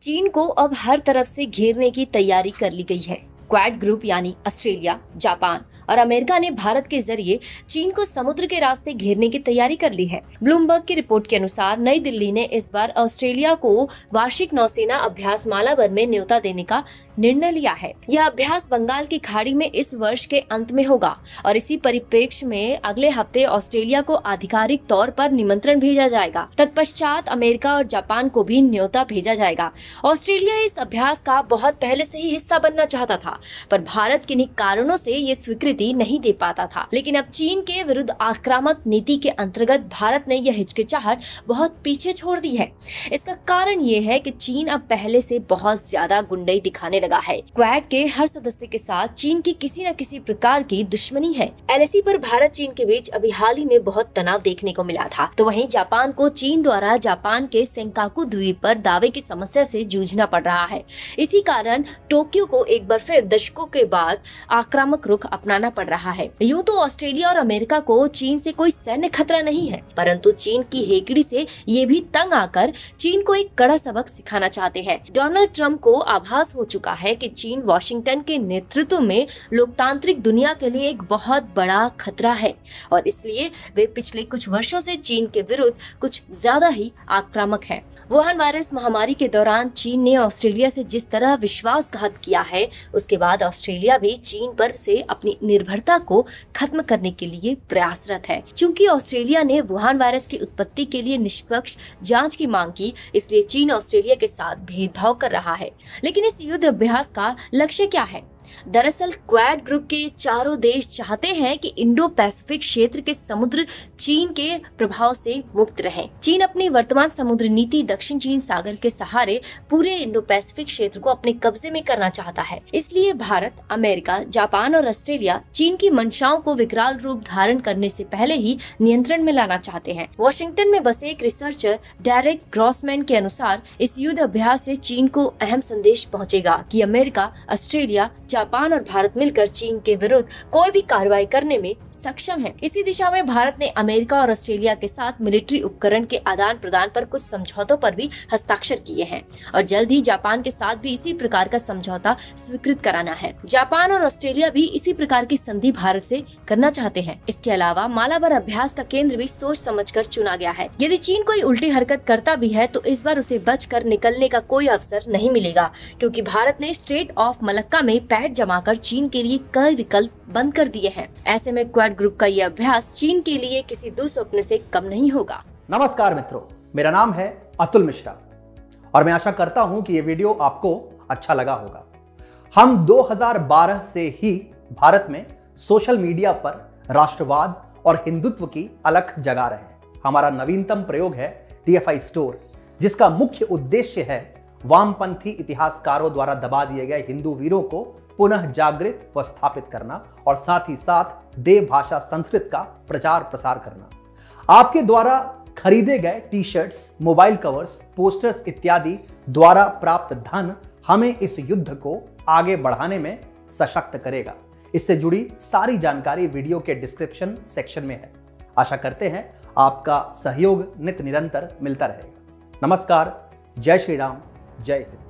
चीन को अब हर तरफ से घेरने की तैयारी कर ली गई है। क्वाड ग्रुप यानी ऑस्ट्रेलिया, जापान और अमेरिका ने भारत के जरिए चीन को समुद्र के रास्ते घेरने की तैयारी कर ली है। ब्लूमबर्ग की रिपोर्ट के अनुसार नई दिल्ली ने इस बार ऑस्ट्रेलिया को वार्षिक नौसेना अभ्यास मालाबर में न्योता देने का निर्णय लिया है। यह अभ्यास बंगाल की खाड़ी में इस वर्ष के अंत में होगा और इसी परिप्रेक्ष्य में अगले हफ्ते ऑस्ट्रेलिया को आधिकारिक तौर पर निमंत्रण भेजा जाएगा। तत्पश्चात अमेरिका और जापान को भी न्योता भेजा जाएगा। ऑस्ट्रेलिया इस अभ्यास का बहुत पहले से ही हिस्सा बनना चाहता था, पर भारत किन्हीं कारणों से ये स्वीकृति नहीं दे पाता था। लेकिन अब चीन के विरुद्ध आक्रामक नीति के अंतर्गत भारत ने यह हिचकिचाहट बहुत पीछे छोड़ दी है। इसका कारण ये है कि चीन अब पहले से बहुत ज्यादा गुंडई दिखाने लगा है। क्वाड के हर सदस्य के साथ चीन की किसी न किसी प्रकार की दुश्मनी है। एलएसी पर भारत चीन के बीच अभी हाल ही में बहुत तनाव देखने को मिला था। तो वहीं जापान को चीन द्वारा जापान के सेंकाकू द्वीप पर दावे की समस्या से जूझना पड़ रहा है। इसी कारण टोक्यो को एक बार फिर दशकों के बाद आक्रामक रुख अपनाना पड़ रहा है। यूं तो ऑस्ट्रेलिया और अमेरिका को चीन से कोई सैन्य खतरा नहीं है, परंतु चीन की हेकड़ी से ये भी तंग आकर चीन को एक कड़ा सबक सिखाना चाहते हैं। डोनाल्ड ट्रंप को आभास हो चुका है कि चीन वाशिंगटन के नेतृत्व में लोकतांत्रिक दुनिया के लिए एक बहुत बड़ा खतरा है और इसलिए वे पिछले कुछ वर्षों से चीन के विरुद्ध कुछ ज्यादा ही आक्रामक हैं। वुहान वायरस महामारी के दौरान चीन ने ऑस्ट्रेलिया से जिस तरह विश्वासघात किया है, उसके बाद ऑस्ट्रेलिया भी चीन पर से अपनी निर्भरता को खत्म करने के लिए प्रयासरत है। चूंकि ऑस्ट्रेलिया ने वुहान वायरस की उत्पत्ति के लिए निष्पक्ष जांच की मांग की, इसलिए चीन ऑस्ट्रेलिया के साथ भेदभाव कर रहा है। लेकिन इस युद्ध अभ्यास का लक्ष्य क्या है? दरअसल क्वाड ग्रुप के चारों देश चाहते हैं कि इंडो पैसिफिक क्षेत्र के समुद्र चीन के प्रभाव से मुक्त रहें। चीन अपनी वर्तमान समुद्र नीति दक्षिण चीन सागर के सहारे पूरे इंडो पैसिफिक क्षेत्र को अपने कब्जे में करना चाहता है। इसलिए भारत, अमेरिका, जापान और ऑस्ट्रेलिया चीन की मंशाओं को विकराल रूप धारण करने से पहले ही नियंत्रण में लाना चाहते हैं। वॉशिंगटन में बसे एक रिसर्चर डेरेक ग्रॉसमैन के अनुसार इस युद्ध अभ्यास से चीन को अहम संदेश पहुँचेगा कि अमेरिका, ऑस्ट्रेलिया, जापान और भारत मिलकर चीन के विरुद्ध कोई भी कार्रवाई करने में सक्षम है। इसी दिशा में भारत ने अमेरिका और ऑस्ट्रेलिया के साथ मिलिट्री उपकरण के आदान प्रदान पर कुछ समझौतों पर भी हस्ताक्षर किए हैं और जल्द ही जापान के साथ भी इसी प्रकार का समझौता स्वीकृत कराना है। जापान और ऑस्ट्रेलिया भी इसी प्रकार की संधि भारत से करना चाहते हैं। इसके अलावा मालाबार अभ्यास का केंद्र भी सोच समझकर चुना गया है। यदि चीन कोई उल्टी हरकत करता भी है तो इस बार उसे बचकर निकलने का कोई अवसर नहीं मिलेगा, क्योंकि भारत ने स्ट्रेट ऑफ मलक्का में पैठ जमाकर चीन के लिए कई विकल्प बंद कर दिए हैं। ऐसे में क्वाड ग्रुप का ये अभ्यास चीन के लिए किसी दुस्वप्न से कम नहीं होगा। नमस्कार मित्रों, मेरा नाम है अतुल मिश्रा और मैं आशा करता हूं कि ये वीडियो आपको अच्छा लगा होगा। हम 2012 से ही भारत में सोशल मीडिया पर राष्ट्रवाद और हिंदुत्व की अलख जगा रहे हैं। हमारा नवीनतम प्रयोग है TFI स्टोर, जिसका मुख्य उद्देश्य है वामपंथी इतिहासकारों द्वारा दबा दिए गए हिंदू वीरों को पुनः जागृत व स्थापित करना और साथ ही साथ देव भाषा संस्कृत का प्रचार प्रसार करना। आपके द्वारा खरीदे गए टी-शर्ट्स, मोबाइल कवर्स, पोस्टर्स इत्यादि द्वारा प्राप्त धन हमें इस युद्ध को आगे बढ़ाने में सशक्त करेगा। इससे जुड़ी सारी जानकारी वीडियो के डिस्क्रिप्शन सेक्शन में है। आशा करते हैं आपका सहयोग नित निरंतर मिलता रहेगा। नमस्कार, जय श्री राम, जय हिंद।